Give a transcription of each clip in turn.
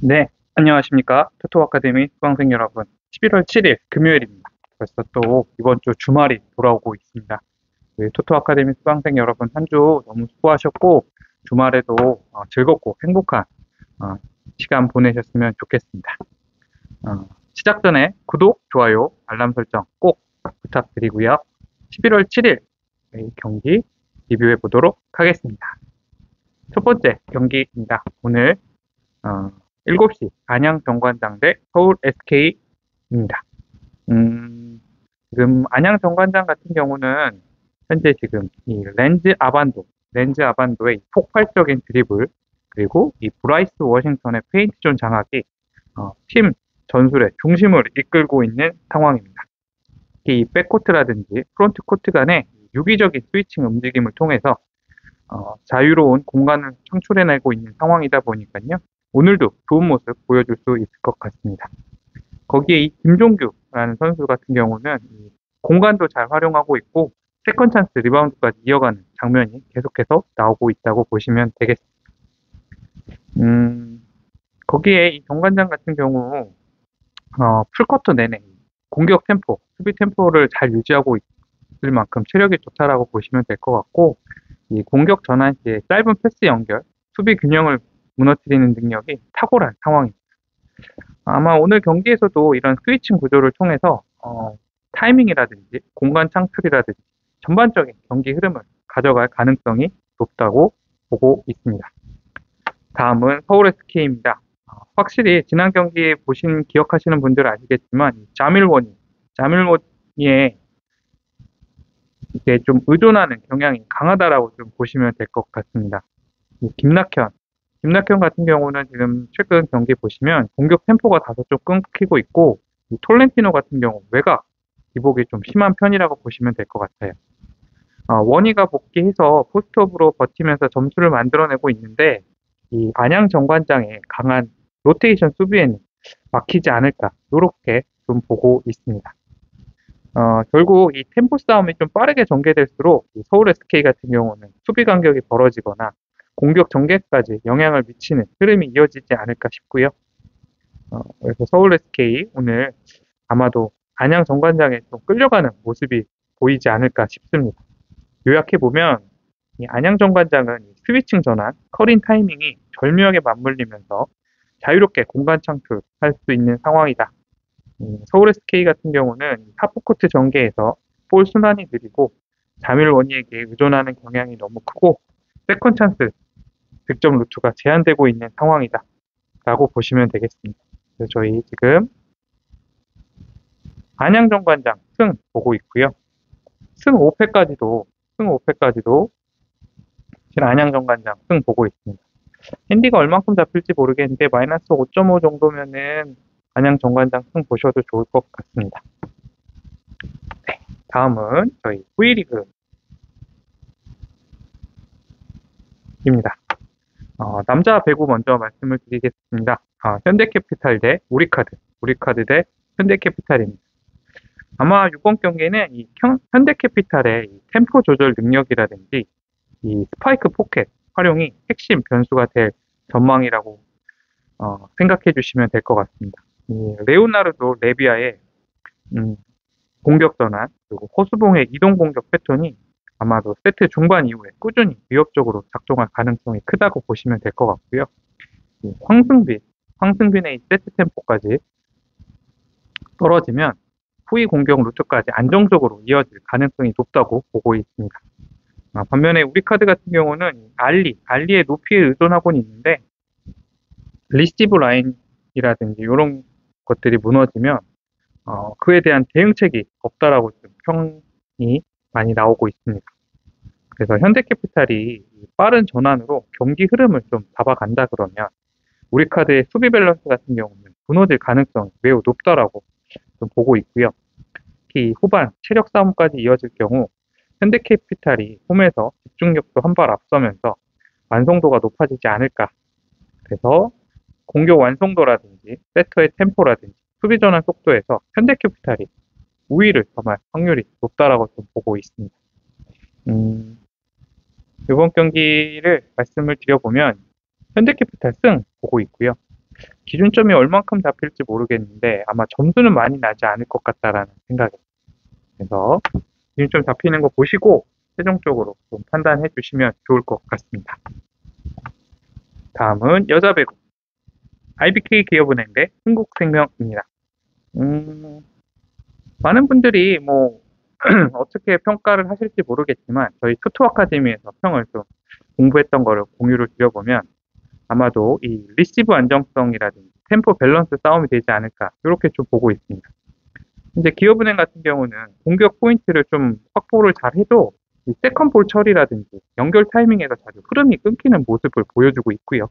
네, 안녕하십니까. 토토 아카데미 수강생 여러분. 11월 7일 금요일입니다. 벌써 또 이번 주 주말이 돌아오고 있습니다. 우리 토토 아카데미 수강생 여러분 한 주 너무 수고하셨고, 주말에도 즐겁고 행복한 어, 시간 보내셨으면 좋겠습니다. 시작 전에 구독, 좋아요, 알람 설정 꼭 부탁드리고요. 11월 7일 경기 리뷰해 보도록 하겠습니다. 첫 번째 경기입니다. 오늘 7시 안양 정관장 대 서울 SK입니다. 지금 안양 정관장 같은 경우는 현재 지금 이 렌즈 아반도의 폭발적인 드리블, 그리고 이 브라이스 워싱턴의 페인트 존 장악이 팀 전술의 중심을 이끌고 있는 상황입니다. 특히 이 백코트라든지 프론트 코트 간의 유기적인 스위칭 움직임을 통해서 자유로운 공간을 창출해내고 있는 상황이다 보니까요. 오늘도 좋은 모습 보여줄 수 있을 것 같습니다. 거기에 이 김종규라는 선수 같은 경우는 이 공간도 잘 활용하고 있고 세컨 찬스 리바운드까지 이어가는 장면이 계속해서 나오고 있다고 보시면 되겠습니다. 음, 거기에 이 정관장 같은 경우 풀쿼터 내내 공격 템포, 수비 템포를 잘 유지하고 있을 만큼 체력이 좋다라고 보시면 될 것 같고, 이 공격 전환 시에 짧은 패스 연결, 수비 균형을 무너뜨리는 능력이 탁월한 상황입니다. 아마 오늘 경기에서도 이런 스위칭 구조를 통해서 타이밍이라든지 공간 창출이라든지 전반적인 경기 흐름을 가져갈 가능성이 높다고 보고 있습니다. 다음은 서울 SK입니다. 확실히 지난 경기 보신 기억하시는 분들은 아시겠지만 자밀원이의 이게 좀 의존하는 경향이 강하다라고 좀 보시면 될 것 같습니다. 김낙현 같은 경우는 지금 최근 경기 보시면 공격 템포가 다소 좀 끊기고 있고, 이 톨렌티노 같은 경우 외곽 기복이 좀 심한 편이라고 보시면 될 것 같아요. 원희가 복귀해서 포스트업으로 버티면서 점수를 만들어내고 있는데, 이 안양 정관장의 강한 로테이션 수비에는 막히지 않을까, 이렇게 좀 보고 있습니다. 결국 이 템포 싸움이 좀 빠르게 전개될수록 이 서울 SK 같은 경우는 수비 간격이 벌어지거나 공격 전개까지 영향을 미치는 흐름이 이어지지 않을까 싶고요. 그래서 서울 SK 오늘 아마도 안양 정관장에 좀 끌려가는 모습이 보이지 않을까 싶습니다. 요약해보면 이 안양 정관장은 스위칭 전환, 커링 타이밍이 절묘하게 맞물리면서 자유롭게 공간 창출할 수 있는 상황이다. 서울 SK 같은 경우는 하프코트 전개에서 볼 순환이 느리고 자밀 원희에게 의존하는 경향이 너무 크고 세컨 찬스 득점 루트가 제한되고 있는 상황이다 라고 보시면 되겠습니다. 그래서 저희 지금 안양정관장 승 보고 있고요. 승 5패까지도 지금 안양정관장 승 보고 있습니다. 핸디가 얼만큼 잡힐지 모르겠는데 마이너스 5.5 정도면은 안양정관장 승 보셔도 좋을 것 같습니다. 네, 다음은 저희 V리그입니다. 남자 배구 먼저 말씀을 드리겠습니다. 현대캐피탈 대 우리카드 대 현대캐피탈입니다. 아마 이번 경기는 이 현대캐피탈의 이 템포 조절 능력이라든지 이 스파이크 포켓 활용이 핵심 변수가 될 전망이라고 생각해 주시면 될 것 같습니다. 이 레오나르도 레비아의 공격 전환 그리고 호수봉의 이동 공격 패턴이 아마도 세트 중반 이후에 꾸준히 위협적으로 작동할 가능성이 크다고 보시면 될 것 같고요. 이 황승빈의 이 세트 템포까지 떨어지면 후위 공격 루트까지 안정적으로 이어질 가능성이 높다고 보고 있습니다. 반면에 우리 카드 같은 경우는 알리의 높이에 의존하고는 있는데 리시브 라인이라든지 이런 것들이 무너지면 그에 대한 대응책이 없다라고 좀 평이 많이 나오고 있습니다. 그래서 현대캐피탈이 빠른 전환으로 경기 흐름을 좀 잡아간다 그러면 우리 카드의 수비 밸런스 같은 경우는 무너질 가능성이 매우 높다라고 좀 보고 있고요. 특히 후반 체력 싸움까지 이어질 경우 현대캐피탈이 홈에서 집중력도 한 발 앞서면서 완성도가 높아지지 않을까. 그래서 공격 완성도라든지 세터의 템포라든지 수비 전환 속도에서 현대캐피탈이 우위를 점할 확률이 높다라고 좀 보고 있습니다. 이번 경기를 말씀을 드려보면 현대캐피탈 승 보고 있고요. 기준점이 얼만큼 잡힐지 모르겠는데 아마 점수는 많이 나지 않을 것 같다라는 생각이. 그래서 기준점 잡히는 거 보시고 최종적으로 좀 판단해 주시면 좋을 것 같습니다. 다음은 여자배구 IBK 기업은행 대 흥국생명입니다. 많은 분들이 뭐 어떻게 평가를 하실지 모르겠지만 저희 투투 아카데미에서 평을 좀 공부했던 거를 공유를 드려보면 아마도 이 리시브 안정성이라든지 템포 밸런스 싸움이 되지 않을까 이렇게 좀 보고 있습니다. 이제 기업은행 같은 경우는 공격 포인트를 좀 확보를 잘 해도 이 세컨볼 처리라든지 연결 타이밍에서 자주 흐름이 끊기는 모습을 보여주고 있고요.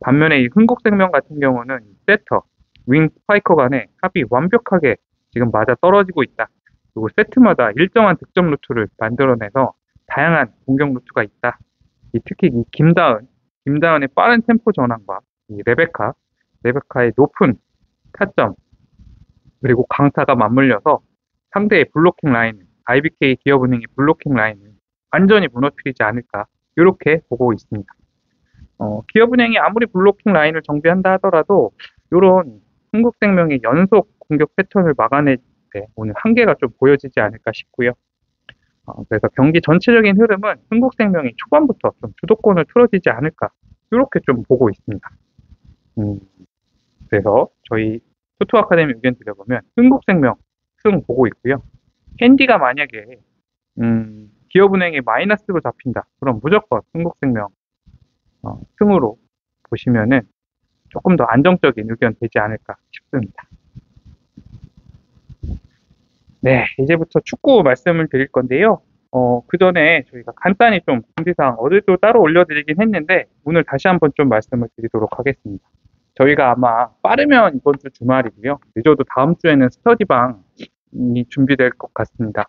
반면에 이 흥국생명 같은 경우는 세터, 윙 스파이커 간의 합이 완벽하게 지금 맞아 떨어지고 있다. 그리고 세트마다 일정한 득점 루트를 만들어내서 다양한 공격 루트가 있다. 특히 이 김다은의 빠른 템포 전환과 이 레베카의 높은 타점, 그리고 강타가 맞물려서 상대의 블로킹 라인을, IBK 기업은행의 블로킹 라인을 완전히 무너뜨리지 않을까, 이렇게 보고 있습니다. 기업은행이 아무리 블로킹 라인을 정비한다 하더라도 이런 흥국생명의 연속 공격 패턴을 막아낼 때 오늘 한계가 좀 보여지지 않을까 싶고요. 그래서 경기 전체적인 흐름은 흥국생명이 초반부터 좀 주도권을 틀어지지 않을까 이렇게 좀 보고 있습니다. 그래서 저희 투투 아카데미 의견 드려보면 흥국생명 승 보고 있고요. 캔디가 만약에 기업은행에 마이너스로 잡힌다. 그럼 무조건 흥국생명 승으로 보시면은 조금 더 안정적인 의견 되지 않을까 싶습니다. 네, 이제부터 축구 말씀을 드릴 건데요. 그 전에 저희가 간단히 좀 공지사항 어제도 따로 올려드리긴 했는데 오늘 다시 한번 좀 말씀을 드리도록 하겠습니다. 저희가 아마 빠르면 이번 주 주말이고요. 늦어도 다음 주에는 스터디방이 준비될 것 같습니다.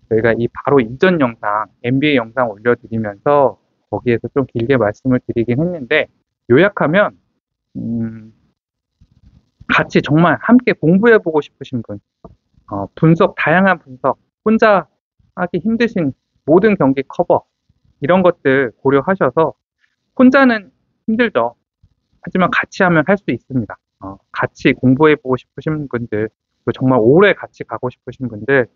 저희가 이 바로 이전 영상, NBA 영상 올려드리면서 거기에서 좀 길게 말씀을 드리긴 했는데 요약하면 같이 정말 함께 공부해보고 싶으신 분, 다양한 분석, 혼자 하기 힘드신 모든 경기 커버, 이런 것들 고려하셔서 혼자는 힘들죠. 하지만 같이 하면 할 수 있습니다. 같이 공부해보고 싶으신 분들, 정말 오래 같이 가고 싶으신 분들,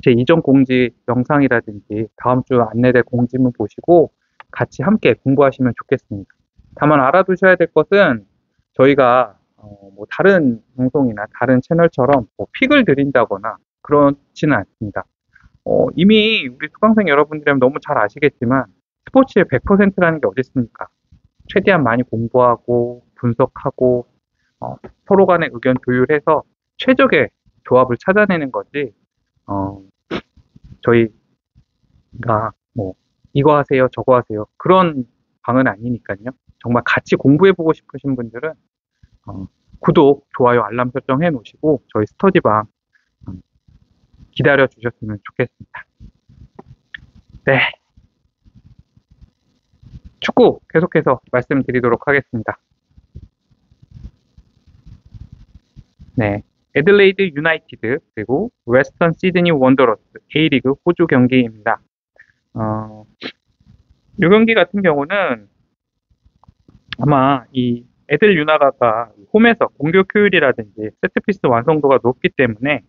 제 이전 공지 영상이라든지 다음 주 안내될 공지문 보시고 같이 함께 공부하시면 좋겠습니다. 다만 알아두셔야 될 것은 저희가 뭐 다른 방송이나 다른 채널처럼 뭐 픽을 드린다거나 그렇지는 않습니다. 이미 우리 수강생 여러분들이라면 너무 잘 아시겠지만 스포츠의 100%라는 게 어디 있습니까? 최대한 많이 공부하고 분석하고 서로 간의 의견 조율해서 최적의 조합을 찾아내는 거지 저희가 뭐 이거 하세요 저거 하세요 그런 방은 아니니까요. 정말 같이 공부해보고 싶으신 분들은 구독, 좋아요, 알람 설정해 놓으시고 저희 스터디방 기다려 주셨으면 좋겠습니다. 네, 축구 계속해서 말씀드리도록 하겠습니다. 네, 애들레이드 유나이티드 그리고 웨스턴 시드니 원더러스 A리그 호주 경기입니다. 이 경기 같은 경우는 아마 이 애들 유나가가 홈에서 공격 효율이라든지 세트피스 완성도가 높기 때문에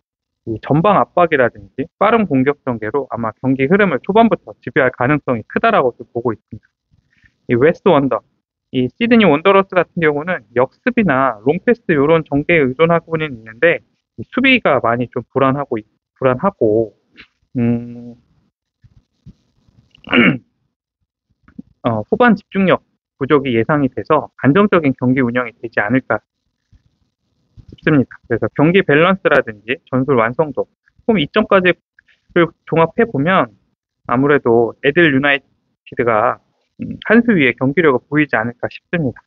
이 전방 압박이라든지 빠른 공격 전개로 아마 경기 흐름을 초반부터 지배할 가능성이 크다라고 보고 있습니다. 이 웨스트 원더, 이 시드니 원더러스 같은 경우는 역습이나 롱패스 이런 전개에 의존하고는 있는데 수비가 많이 좀 불안하고 후반 집중력 부족이 예상이 돼서 안정적인 경기 운영이 되지 않을까 싶습니다. 그래서 경기 밸런스라든지 전술 완성도, 홈 이점까지를 종합해 보면 아무래도 애들 유나이티드가 한 수 위에 경기력을 보이지 않을까 싶습니다.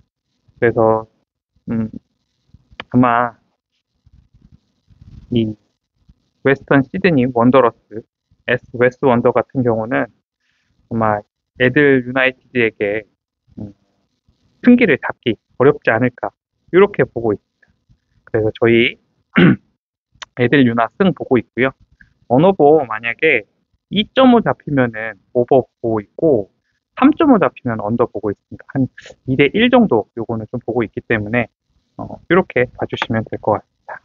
그래서 아마 이 웨스턴 시드니 원더러스 S 웨스트 원더 같은 경우는 아마 애들 유나이티드에게 승기를 잡기 어렵지 않을까 이렇게 보고 있습니다. 그래서 저희 애들 유나 승 보고 있고요. 언어보 만약에 2.5 잡히면은 오버 보고 있고 3.5 잡히면 언더 보고 있습니다. 한 2대1 정도 요거는 좀 보고 있기 때문에 이렇게 봐주시면 될 것 같습니다.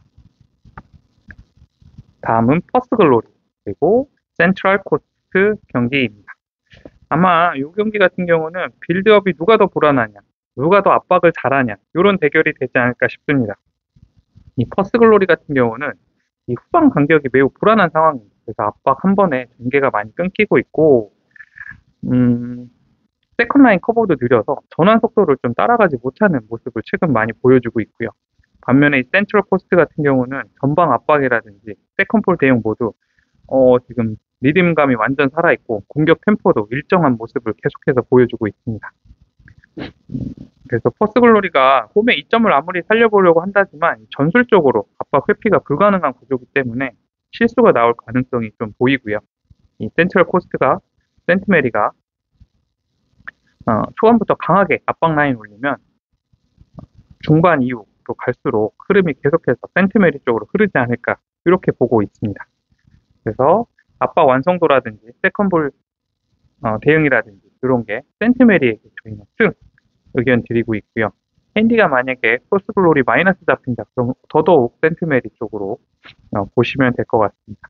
다음은 퍼스글로리 그리고 센트럴 코스트 경기입니다. 아마 이 경기 같은 경우는 빌드업이 누가 더 불안하냐, 누가 더 압박을 잘하냐 이런 대결이 되지 않을까 싶습니다. 이 퍼스글로리 같은 경우는 이 후방 간격이 매우 불안한 상황입니다. 그래서 압박 한 번에 전개가 많이 끊기고 있고 세컨라인 커버도 느려서 전환 속도를 좀 따라가지 못하는 모습을 최근 많이 보여주고 있고요. 반면에 이 센트럴 코스트 같은 경우는 전방 압박이라든지 세컨볼 대응 모두 지금 리듬감이 완전 살아있고 공격 템포도 일정한 모습을 계속해서 보여주고 있습니다. 그래서 퍼스글로리가 홈에 2점을 아무리 살려보려고 한다지만 전술적으로 압박 회피가 불가능한 구조이기 때문에 실수가 나올 가능성이 좀 보이고요. 이 센트럴 코스트가 센트메리가 초반부터 강하게 압박 라인 올리면 중반 이후로 갈수록 흐름이 계속해서 센트메리 쪽으로 흐르지 않을까 이렇게 보고 있습니다. 그래서 압박 완성도라든지 세컨볼 대응이라든지 이런 게 센트메리에게 저희는 승 의견 드리고 있고요. 핸디가 만약에 퍼스글로리 마이너스 잡힌다 그럼 더더욱 센트메리 쪽으로 보시면 될 것 같습니다.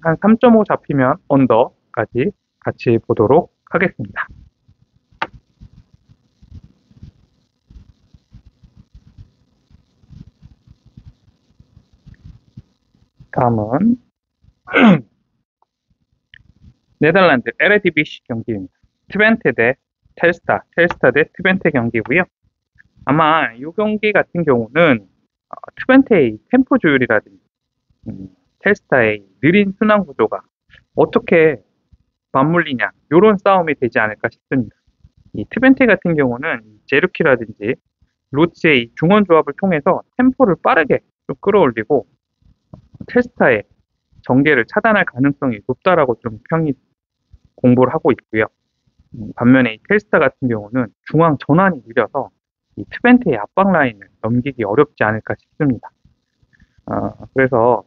한 3.5 잡히면 언더까지 같이 보도록 하겠습니다. 다음은 네덜란드 에레디비시 경기입니다. 트벤테 대 텔스타 대 트벤테 경기고요. 아마 이 경기 같은 경우는 트벤테의 템포 조율이라든지 텔스타의 느린 순환 구조가 어떻게 맞물리냐 이런 싸움이 되지 않을까 싶습니다. 이 트벤테 같은 경우는 제르키라든지 로치의 중원 조합을 통해서 템포를 빠르게 좀 끌어올리고 텔스타의 전개를 차단할 가능성이 높다라고 좀 평이 공부를 하고 있고요. 반면에 이 텔스타 같은 경우는 중앙 전환이 느려서 이 트벤테의 압박 라인을 넘기기 어렵지 않을까 싶습니다. 그래서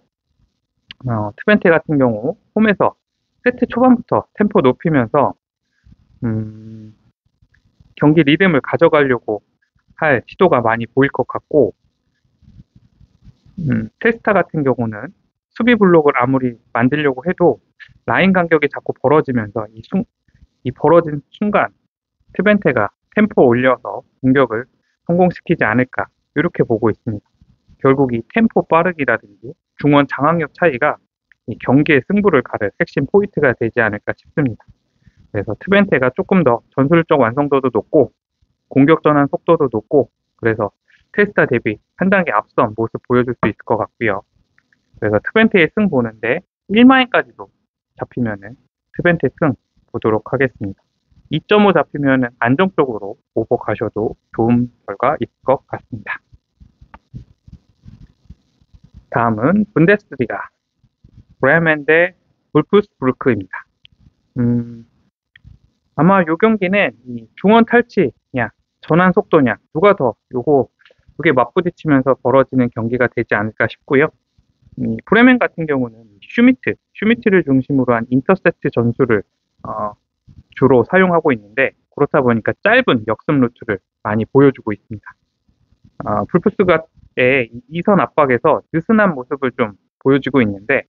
트벤테 같은 경우 홈에서 세트 초반부터 템포 높이면서 경기 리듬을 가져가려고 할 시도가 많이 보일 것 같고 텔스타 같은 경우는 수비 블록을 아무리 만들려고 해도 라인 간격이 자꾸 벌어지면서 이 벌어진 순간 트벤테가 템포 올려서 공격을 성공시키지 않을까 이렇게 보고 있습니다. 결국 이 템포 빠르기라든지 중원 장악력 차이가 이 경기의 승부를 가를 핵심 포인트가 되지 않을까 싶습니다. 그래서 트벤테가 조금 더 전술적 완성도도 높고 공격 전환 속도도 높고 그래서 텔스타 대비 한 단계 앞선 모습 보여줄 수 있을 것 같고요. 그래서 트벤테의 승 보는데 1마인까지도 잡히면은 트벤테 승 보도록 하겠습니다. 2.5 잡히면은 안정적으로 오버 가셔도 좋은 결과 있을 것 같습니다. 다음은 분데스리가 브레멘 대 울프스부르크입니다. 아마 이 경기는 이 중원 탈취냐 전환 속도냐 누가 더 요게 맞부딪히면서 벌어지는 경기가 되지 않을까 싶고요. 브레멘 같은 경우는 슈미트를 중심으로 한 인터셉트 전술을 주로 사용하고 있는데 그렇다 보니까 짧은 역습 루트를 많이 보여주고 있습니다. 불프스가의 이선 압박에서 느슨한 모습을 좀 보여주고 있는데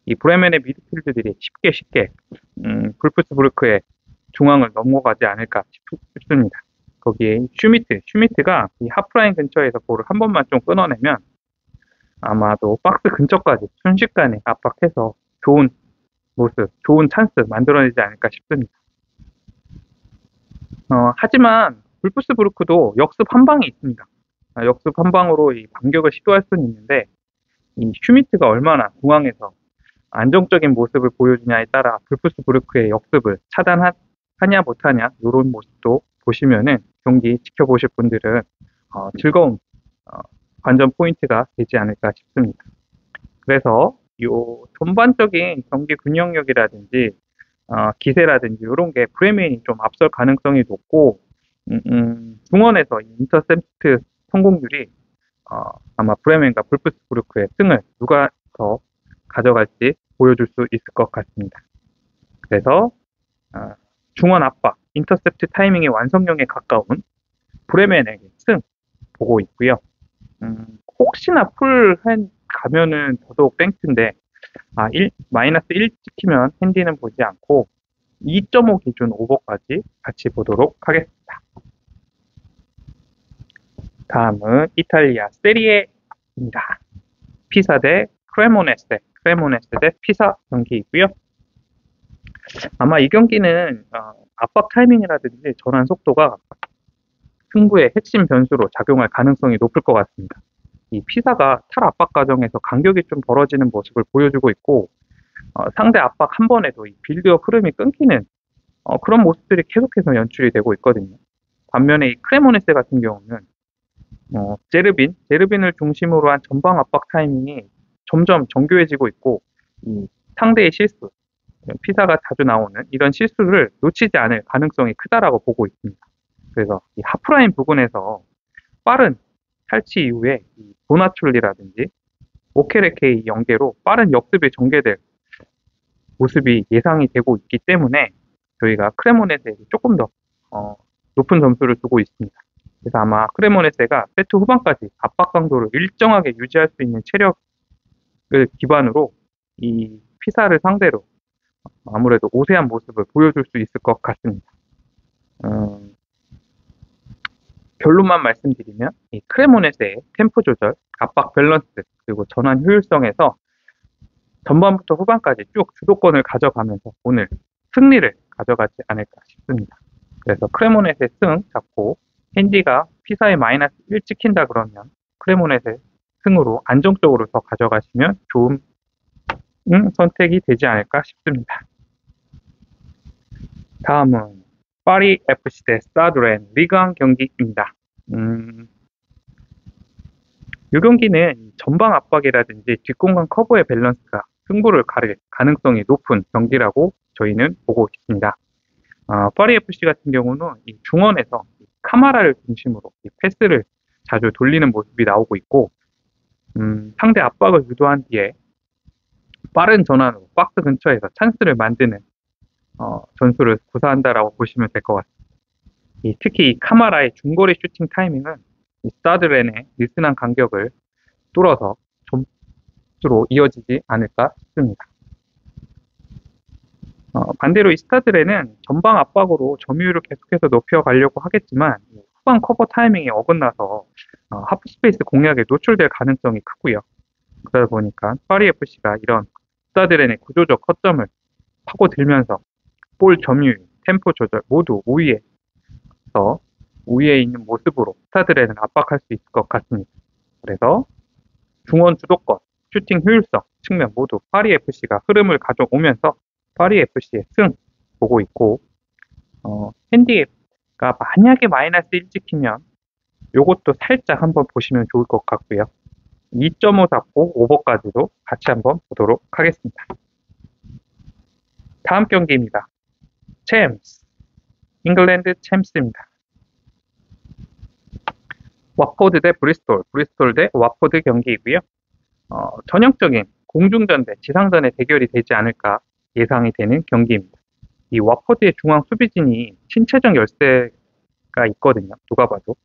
이 브레멘의 미드필드들이 쉽게 불프스부르크의 중앙을 넘어가지 않을까 싶습니다. 거기에 슈미트가 이 하프라인 근처에서 볼을 한 번만 좀 끊어내면 아마도 박스 근처까지 순식간에 압박해서 좋은 모습, 좋은 찬스 만들어내지 않을까 싶습니다. 하지만 불프스부르크도 역습 한 방이 있습니다. 역습 한 방으로 이 반격을 시도할 수는 있는데 이 슈미트가 얼마나 중앙에서 안정적인 모습을 보여주냐에 따라 불프스부르크의 역습을 차단하냐 못하냐 이런 모습도 보시면은 경기 지켜보실 분들은 즐거운 관전 포인트가 되지 않을까 싶습니다. 그래서 요 전반적인 경기 균형력이라든지 기세라든지 이런 게 브레멘이 좀 앞설 가능성이 높고 중원에서 인터셉트 성공률이 아마 브레멘과 불프스부르크의 승을 누가 더 가져갈지 보여줄 수 있을 것 같습니다. 그래서 중원 압박, 인터셉트 타이밍이 완성형에 가까운 브레멘에게 승 보고 있고요. 혹시나 풀 가면은 더더욱 땡큐인데, 마이너스 1 찍히면 핸디는 보지 않고 2.5 기준 오버까지 같이 보도록 하겠습니다. 다음은 이탈리아 세리에입니다. 피사 대 크레모네세 대 피사 경기이고요. 아마 이 경기는 압박 타이밍이라든지 전환 속도가 승부의 핵심 변수로 작용할 가능성이 높을 것 같습니다. 이 피사가 탈압박 과정에서 간격이 좀 벌어지는 모습을 보여주고 있고, 상대 압박 한 번에도 이 빌드업 흐름이 끊기는 그런 모습들이 계속해서 연출이 되고 있거든요. 반면에 이 크레모네세 같은 경우는 제르빈을 중심으로 한 전방 압박 타이밍이 점점 정교해지고 있고, 이 상대의 실수, 피사가 자주 나오는 이런 실수를 놓치지 않을 가능성이 크다라고 보고 있습니다. 그래서 이 하프라인 부근에서 빠른 탈취 이후에 이 보나출리라든지 오케레케의 연계로 빠른 역습이 전개될 모습이 예상이 되고 있기 때문에 저희가 크레모네세에게 조금 더 높은 점수를 두고 있습니다. 그래서 아마 크레모네세가 세트 후반까지 압박 강도를 일정하게 유지할 수 있는 체력을 기반으로 이 피사를 상대로 아무래도 우세한 모습을 보여줄 수 있을 것 같습니다. 결론만 말씀드리면 이 크레모네세의 템포 조절, 압박 밸런스, 그리고 전환 효율성에서 전반부터 후반까지 쭉 주도권을 가져가면서 오늘 승리를 가져가지 않을까 싶습니다. 그래서 크레모네세 승 잡고 핸디가 피사에 마이너스 1 찍힌다 그러면 크레모네세 승으로 안정적으로 더 가져가시면 좋은 선택이 되지 않을까 싶습니다. 다음은 파리 FC 대 스타드렌 리그1 경기입니다. 이 경기는 전방 압박이라든지 뒷공간 커버의 밸런스가 승부를 가릴 가능성이 높은 경기라고 저희는 보고 있습니다. 파리 FC 같은 경우는 이 중원에서 카마라를 중심으로 이 패스를 자주 돌리는 모습이 나오고 있고, 상대 압박을 유도한 뒤에 빠른 전환으로 박스 근처에서 찬스를 만드는 전술을 구사한다라고 보시면 될 것 같습니다. 특히 이 카마라의 중거리 슈팅 타이밍은 이 스타드렌의 느슨한 간격을 뚫어서 점수로 이어지지 않을까 싶습니다. 반대로 이 스타드렌은 전방 압박으로 점유율을 계속해서 높여가려고 하겠지만 후방 커버 타이밍이 어긋나서 하프 스페이스 공략에 노출될 가능성이 크고요. 그러다 보니까 파리 FC가 이런 스타드렌의 구조적 허점을 파고들면서 볼 점유율, 템포 조절 모두 우위에 있는 모습으로 스타드렌을 압박할 수 있을 것 같습니다. 그래서 중원 주도권, 슈팅 효율성 측면 모두 파리 FC가 흐름을 가져오면서 파리 FC의 승 보고 있고, 핸디가 만약에 마이너스 1 찍히면 요것도 살짝 한번 보시면 좋을 것 같고요. 2.5 잡고 오버까지도 같이 한번 보도록 하겠습니다. 다음 경기입니다. 챔스, 잉글랜드 챔스입니다. 와포드 대 브리스톨 대 와포드 경기이고요. 전형적인 공중전대, 지상전의 대결이 되지 않을까 예상이 되는 경기입니다. 이 와포드의 중앙 수비진이 신체적 열세가 있거든요. 누가 봐도.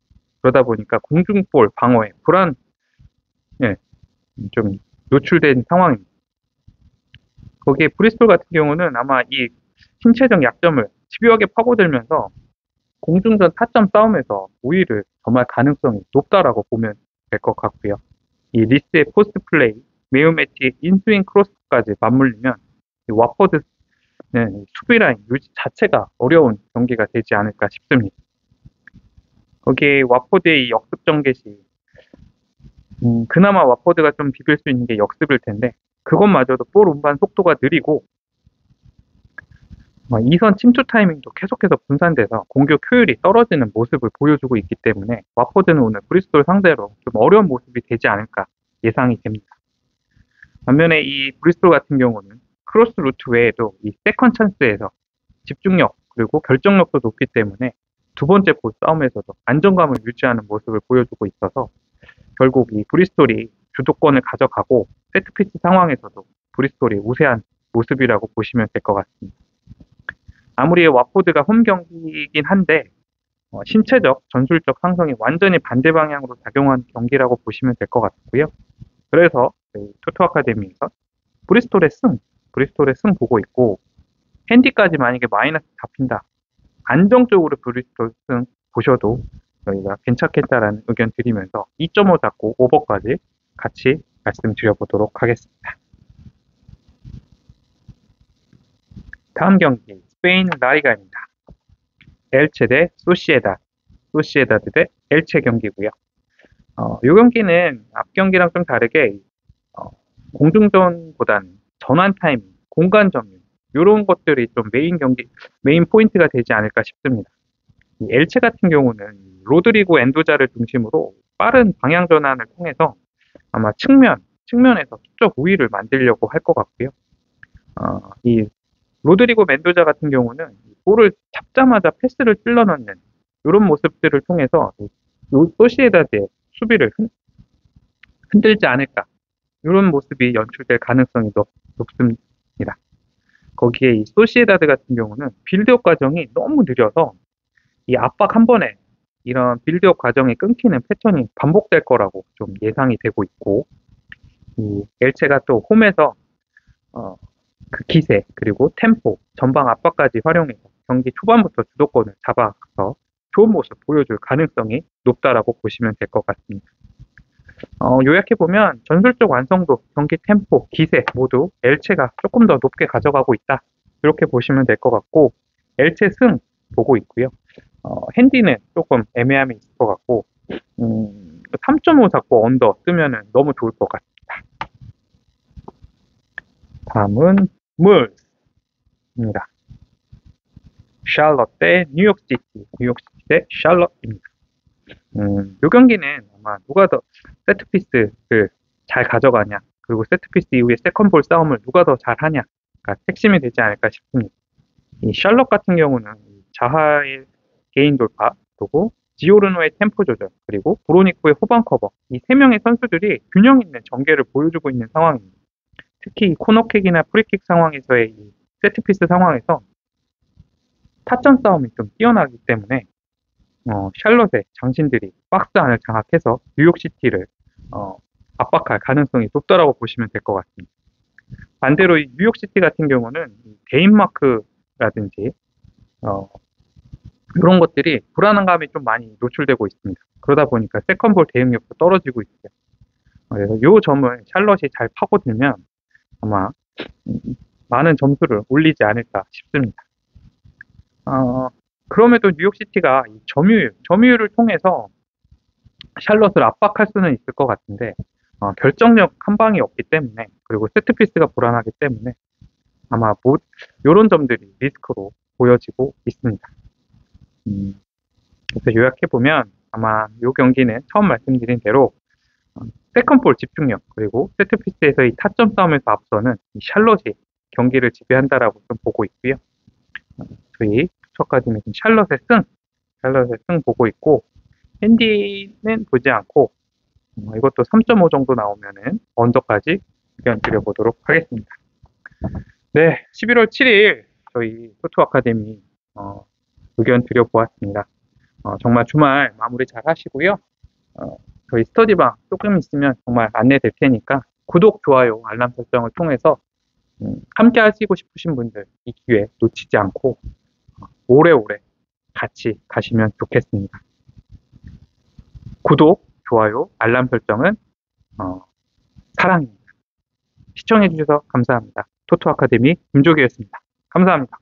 그러다 보니까 공중볼 방어에 좀 노출된 상황입니다. 거기에 브리스톨 같은 경우는 아마 이 신체적 약점을 집요하게 파고들면서 공중전 타점 싸움에서 우위를 점할 가능성이 높다라고 보면 될 것 같고요. 이 리스의 포스트 플레이, 메우메티의 인스윙 크로스까지 맞물리면 이 와포드는 수비라인 유지 자체가 어려운 경기가 되지 않을까 싶습니다. 거기에 와포드의 역습 전개 시 그나마 와포드가 좀 비빌 수 있는 게 역습일 텐데 그것마저도 볼 운반 속도가 느리고 2선 침투 타이밍도 계속해서 분산돼서 공격 효율이 떨어지는 모습을 보여주고 있기 때문에 와포드는 오늘 브리스톨 상대로 좀 어려운 모습이 되지 않을까 예상이 됩니다. 반면에 이 브리스톨 같은 경우는 크로스 루트 외에도 이 세컨 찬스에서 집중력 그리고 결정력도 높기 때문에 두 번째 볼 싸움에서도 안정감을 유지하는 모습을 보여주고 있어서 결국 이 브리스톨이 주도권을 가져가고 세트피스 상황에서도 브리스톨이 우세한 모습이라고 보시면 될 것 같습니다. 아무리 와포드가 홈 경기이긴 한데 신체적, 전술적 상성이 완전히 반대 방향으로 작용한 경기라고 보시면 될 것 같고요. 그래서 저희 토토 아카데미에서 브리스톨의 승, 브리스톨의 승 보고 있고 핸디까지 만약에 마이너스 잡힌다. 안정적으로 브리스톨 승 보셔도 저희가 괜찮겠다라는 의견 드리면서 2.5 잡고 오버까지 같이 말씀드려보도록 하겠습니다. 다음 경기 스페인 라리가입니다. 엘체 대 소시에다드, 소시에다드 대 엘체 경기고요. 이 경기는 앞 경기랑 좀 다르게 공중전보다는 전환 타이밍, 공간 점유 이런 것들이 좀 메인 포인트가 되지 않을까 싶습니다. 이 엘체 같은 경우는 로드리고 엔도자를 중심으로 빠른 방향 전환을 통해서 아마 측면에서 수적 우위를 만들려고 할 것 같고요. 이 로드리고 멘도자 같은 경우는 볼을 잡자마자 패스를 찔러 넣는 이런 모습들을 통해서 소시에다드의 수비를 흔들지 않을까 이런 모습이 연출될 가능성이 높습니다. 거기에 이 소시에다드 같은 경우는 빌드업 과정이 너무 느려서 이 압박 한 번에 이런 빌드업 과정이 끊기는 패턴이 반복될 거라고 좀 예상이 되고 있고 이 엘체가 또 홈에서 그 기세 그리고 템포 전방 압박까지 활용해서 경기 초반부터 주도권을 잡아서 좋은 모습 보여줄 가능성이 높다라고 보시면 될 것 같습니다. 요약해보면 전술적 완성도, 경기 템포, 기세 모두 엘체가 조금 더 높게 가져가고 있다. 이렇게 보시면 될 것 같고 엘체 승 보고 있고요. 핸디는 조금 애매함이 있을 것 같고 3.5 잡고 언더 뜨면은 너무 좋을 것 같습니다. 다음은 물스입니다. 샬럿 대 뉴욕시티, 뉴욕시티 대 샬럿입니다. 이 경기는 아마 누가 더 세트피스를 잘 가져가냐, 그리고 세트피스 이후에 세컨볼 싸움을 누가 더 잘하냐가 핵심이 되지 않을까 싶습니다. 이 샬럿 같은 경우는 자하의 개인 돌파, 그리고 지오르노의 템포 조절, 그리고 브로니코의 후방 커버, 이 세 명의 선수들이 균형 있는 전개를 보여주고 있는 상황입니다. 특히 코너킥이나 프리킥 상황에서의 이 세트피스 상황에서 타점 싸움이 좀 뛰어나기 때문에 샬럿의 장신들이 박스 안을 장악해서 뉴욕시티를 압박할 가능성이 높다라고 보시면 될 것 같습니다. 반대로 이 뉴욕시티 같은 경우는 데인마크라든지 이런 것들이 불안감이 좀 많이 노출되고 있습니다. 그러다 보니까 세컨볼 대응력도 떨어지고 있고요. 그래서 이 점을 샬럿이 잘 파고들면 아마 많은 점수를 올리지 않을까 싶습니다. 그럼에도 뉴욕시티가 이 점유율을 통해서 샬럿을 압박할 수는 있을 것 같은데 결정력 한 방이 없기 때문에 그리고 세트피스가 불안하기 때문에 아마 이런 점들이 리스크로 보여지고 있습니다. 그래서 요약해보면 아마 이 경기는 처음 말씀드린 대로 세컨볼 집중력 그리고 세트피스에서의 타점 싸움에서 앞서는 이 샬럿이 경기를 지배한다라고 좀 보고 있고요. 저희 투처까지는 샬럿의 승 보고 있고 핸디는 보지 않고 이것도 3.5 정도 나오면은 언더까지 의견 드려보도록 하겠습니다. 네, 11월 7일 저희 토토 아카데미 의견 드려보았습니다. 정말 주말 마무리 잘 하시고요. 저희 스터디방 조금 있으면 정말 안내될 테니까 구독, 좋아요, 알람 설정을 통해서 함께 하시고 싶으신 분들 이 기회 놓치지 않고 오래오래 같이 가시면 좋겠습니다. 구독, 좋아요, 알람 설정은 사랑입니다. 시청해주셔서 감사합니다. 토토 아카데미 김조기였습니다. 감사합니다.